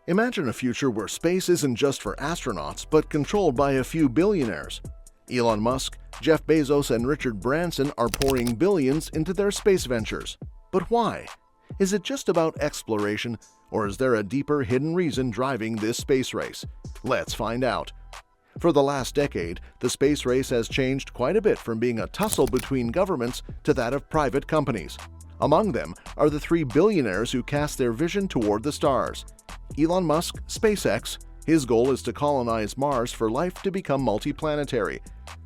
Imagine a future where space isn't just for astronauts, but controlled by a few billionaires. Elon Musk, Jeff Bezos, and Richard Branson are pouring billions into their space ventures. But why? Is it just about exploration, or is there a deeper hidden reason driving this space race? Let's find out. For the last decade, the space race has changed quite a bit from being a tussle between governments to that of private companies. Among them are the three billionaires who cast their vision toward the stars. Elon Musk, SpaceX. His goal is to colonize Mars for life to become multiplanetary.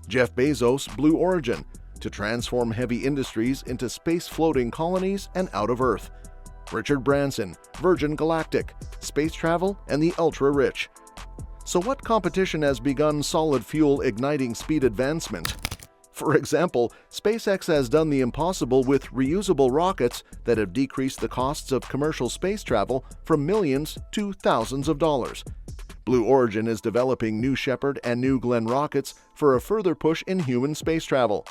Jeff Bezos, Blue Origin, to transform heavy industries into space-floating colonies and out of Earth. Richard Branson, Virgin Galactic, space travel and the ultra-rich. So what competition has begun solid fuel igniting speed advancement? For example, SpaceX has done the impossible with reusable rockets that have decreased the costs of commercial space travel from millions to thousands of dollars. Blue Origin is developing New Shepard and New Glenn rockets for a further push in human space travel.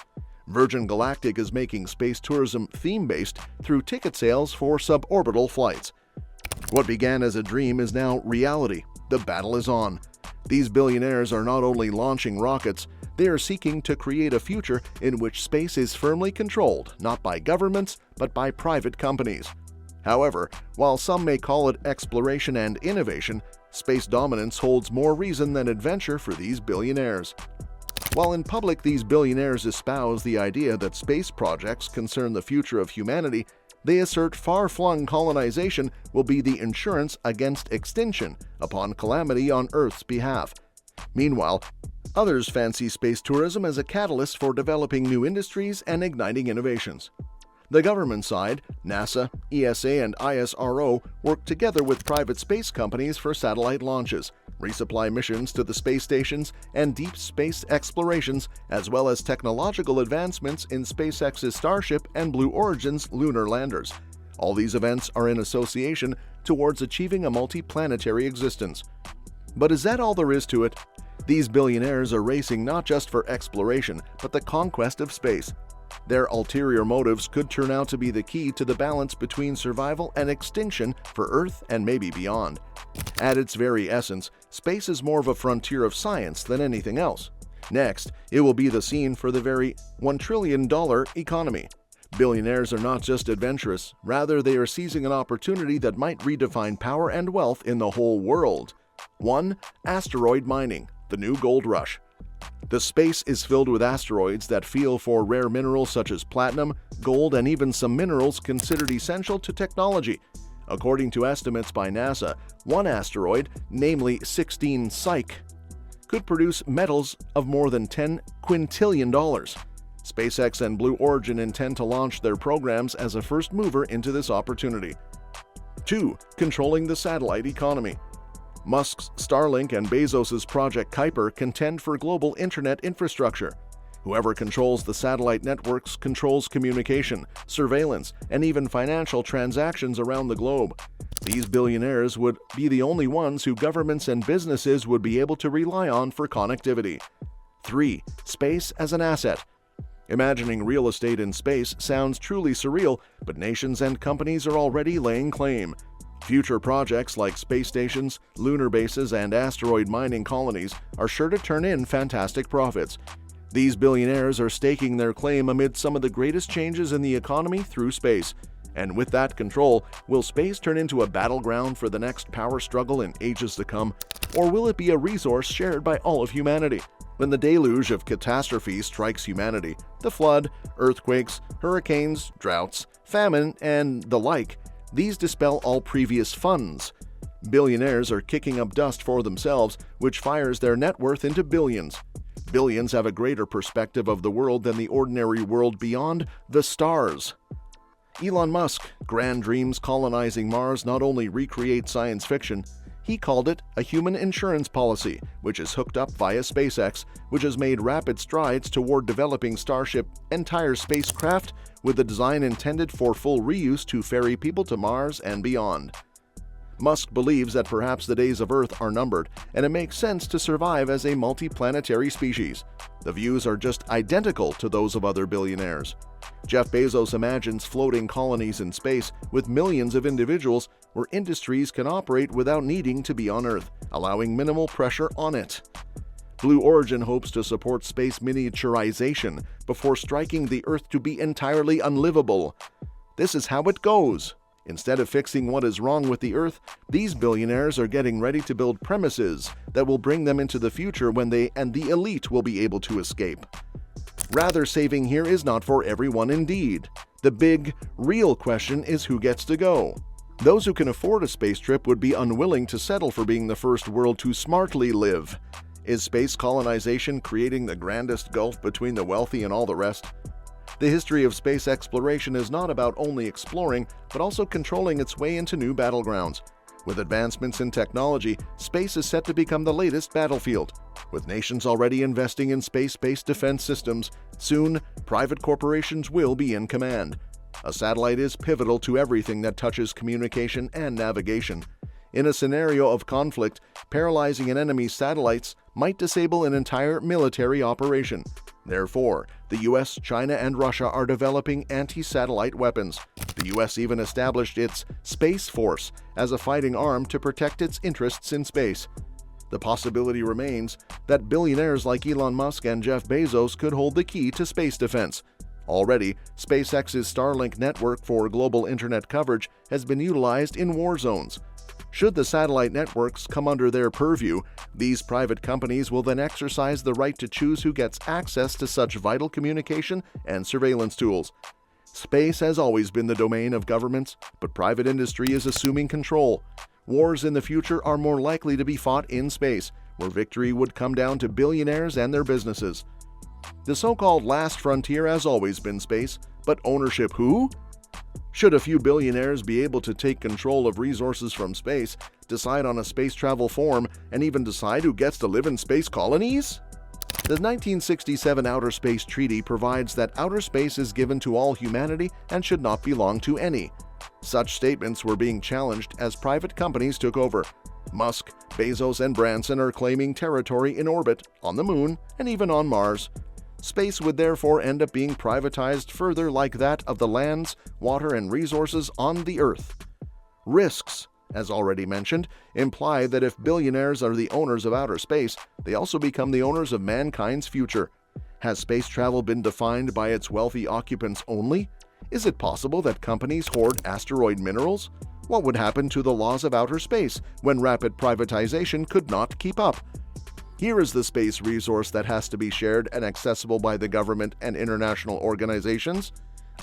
Virgin Galactic is making space tourism theme-based through ticket sales for sub-orbital flights. What began as a dream is now reality. The battle is on. These billionaires are not only launching rockets, they are seeking to create a future in which space is firmly controlled, not by governments, but by private companies. However, while some may call it exploration and innovation, space dominance holds more reason than adventure for these billionaires. While in public these billionaires espouse the idea that space projects concern the future of humanity, they assert far-flung colonization will be the insurance against extinction upon calamity on Earth's behalf. Meanwhile, others fancy space tourism as a catalyst for developing new industries and igniting innovations. The government side, NASA, ESA, and ISRO work together with private space companies for satellite launches, resupply missions to the space stations, and deep space explorations, as well as technological advancements in SpaceX's Starship and Blue Origin's lunar landers. All these events are in association towards achieving a multi-planetary existence. But is that all there is to it? These billionaires are racing not just for exploration, but the conquest of space. Their ulterior motives could turn out to be the key to the balance between survival and extinction for Earth and maybe beyond. At its very essence, space is more of a frontier of science than anything else. Next, it will be the scene for the very $1 trillion economy. Billionaires are not just adventurous, rather they are seizing an opportunity that might redefine power and wealth in the whole world. 1. Asteroid mining, the new gold rush. The space is filled with asteroids that feel for rare minerals such as platinum, gold, and even some minerals considered essential to technology. According to estimates by NASA, one asteroid, namely 16 Psyche, could produce metals of more than $10 quintillion. SpaceX and Blue Origin intend to launch their programs as a first mover into this opportunity. 2. Controlling the satellite economy. Musk's Starlink and Bezos's Project Kuiper contend for global internet infrastructure. Whoever controls the satellite networks controls communication, surveillance, and even financial transactions around the globe. These billionaires would be the only ones who governments and businesses would be able to rely on for connectivity. 3. Space as an asset. Imagining real estate in space sounds truly surreal, but nations and companies are already laying claim. Future projects like space stations, lunar bases, and asteroid mining colonies are sure to turn in fantastic profits. These billionaires are staking their claim amid some of the greatest changes in the economy through space. And with that control, will space turn into a battleground for the next power struggle in ages to come? Or will it be a resource shared by all of humanity? When the deluge of catastrophe strikes humanity, the flood, earthquakes, hurricanes, droughts, famine, and the like, these dispel all previous funds. Billionaires are kicking up dust for themselves, which fires their net worth into billions. Billions have a greater perspective of the world than the ordinary world beyond the stars. Elon Musk, grand dreams colonizing Mars not only recreate science fiction, he called it a human insurance policy, which is hooked up via SpaceX, which has made rapid strides toward developing Starship entire spacecraft with a design intended for full reuse to ferry people to Mars and beyond. Musk believes that perhaps the days of Earth are numbered, and it makes sense to survive as a multiplanetary species. The views are just identical to those of other billionaires. Jeff Bezos imagines floating colonies in space with millions of individuals where industries can operate without needing to be on Earth, allowing minimal pressure on it. Blue Origin hopes to support space miniaturization before striking the Earth to be entirely unlivable. This is how it goes. Instead of fixing what is wrong with the Earth, these billionaires are getting ready to build premises that will bring them into the future when they and the elite will be able to escape. Rather, saving here is not for everyone indeed. The big, real question is who gets to go. Those who can afford a space trip would be unwilling to settle for being the first world to smartly live. Is space colonization creating the grandest gulf between the wealthy and all the rest? The history of space exploration is not about only exploring, but also controlling its way into new battlegrounds. With advancements in technology, space is set to become the latest battlefield. With nations already investing in space-based defense systems, soon, private corporations will be in command. A satellite is pivotal to everything that touches communication and navigation. In a scenario of conflict, paralyzing an enemy's satellites might disable an entire military operation. Therefore, the US, China, and Russia are developing anti-satellite weapons. The US even established its Space Force as a fighting arm to protect its interests in space. The possibility remains that billionaires like Elon Musk and Jeff Bezos could hold the key to space defense. Already, SpaceX's Starlink network for global internet coverage has been utilized in war zones. Should the satellite networks come under their purview, these private companies will then exercise the right to choose who gets access to such vital communication and surveillance tools. Space has always been the domain of governments, but private industry is assuming control. Wars in the future are more likely to be fought in space, where victory would come down to billionaires and their businesses. The so-called last frontier has always been space, but ownership who? Should a few billionaires be able to take control of resources from space, decide on a space travel form, and even decide who gets to live in space colonies? The 1967 Outer Space Treaty provides that outer space is given to all humanity and should not belong to any. Such statements were being challenged as private companies took over. Musk, Bezos, and Branson are claiming territory in orbit, on the Moon, and even on Mars. Space would therefore end up being privatized further like that of the lands, water, and resources on the Earth. Risks, as already mentioned, imply that if billionaires are the owners of outer space, they also become the owners of mankind's future. Has space travel been defined by its wealthy occupants only? Is it possible that companies hoard asteroid minerals? What would happen to the laws of outer space when rapid privatization could not keep up? Here is the space resource that has to be shared and accessible by the government and international organizations.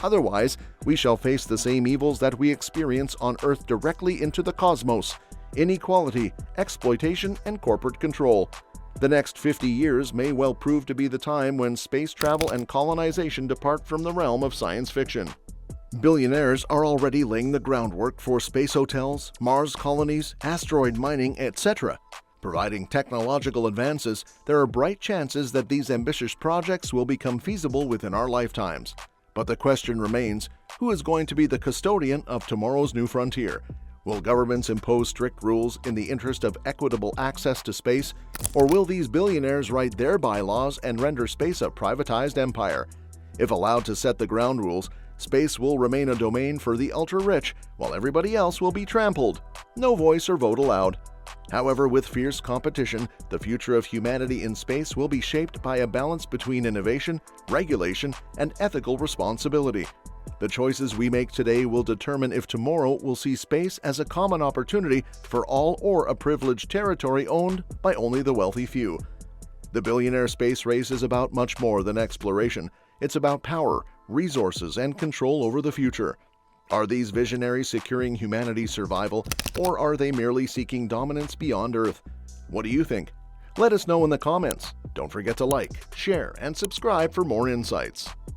Otherwise, we shall face the same evils that we experience on Earth directly into the cosmos: inequality, exploitation, and corporate control. The next 50 years may well prove to be the time when space travel and colonization depart from the realm of science fiction. Billionaires are already laying the groundwork for space hotels, Mars colonies, asteroid mining, etc. Providing technological advances, there are bright chances that these ambitious projects will become feasible within our lifetimes. But the question remains, who is going to be the custodian of tomorrow's new frontier? Will governments impose strict rules in the interest of equitable access to space, or will these billionaires write their bylaws and render space a privatized empire? If allowed to set the ground rules, space will remain a domain for the ultra-rich, while everybody else will be trampled. No voice or vote allowed. However, with fierce competition, the future of humanity in space will be shaped by a balance between innovation, regulation, and ethical responsibility. The choices we make today will determine if tomorrow will see space as a common opportunity for all or a privileged territory owned by only the wealthy few. The billionaire space race is about much more than exploration. It's about power, resources, and control over the future. Are these visionaries securing humanity's survival, or are they merely seeking dominance beyond Earth? What do you think? Let us know in the comments. Don't forget to like, share, and subscribe for more insights.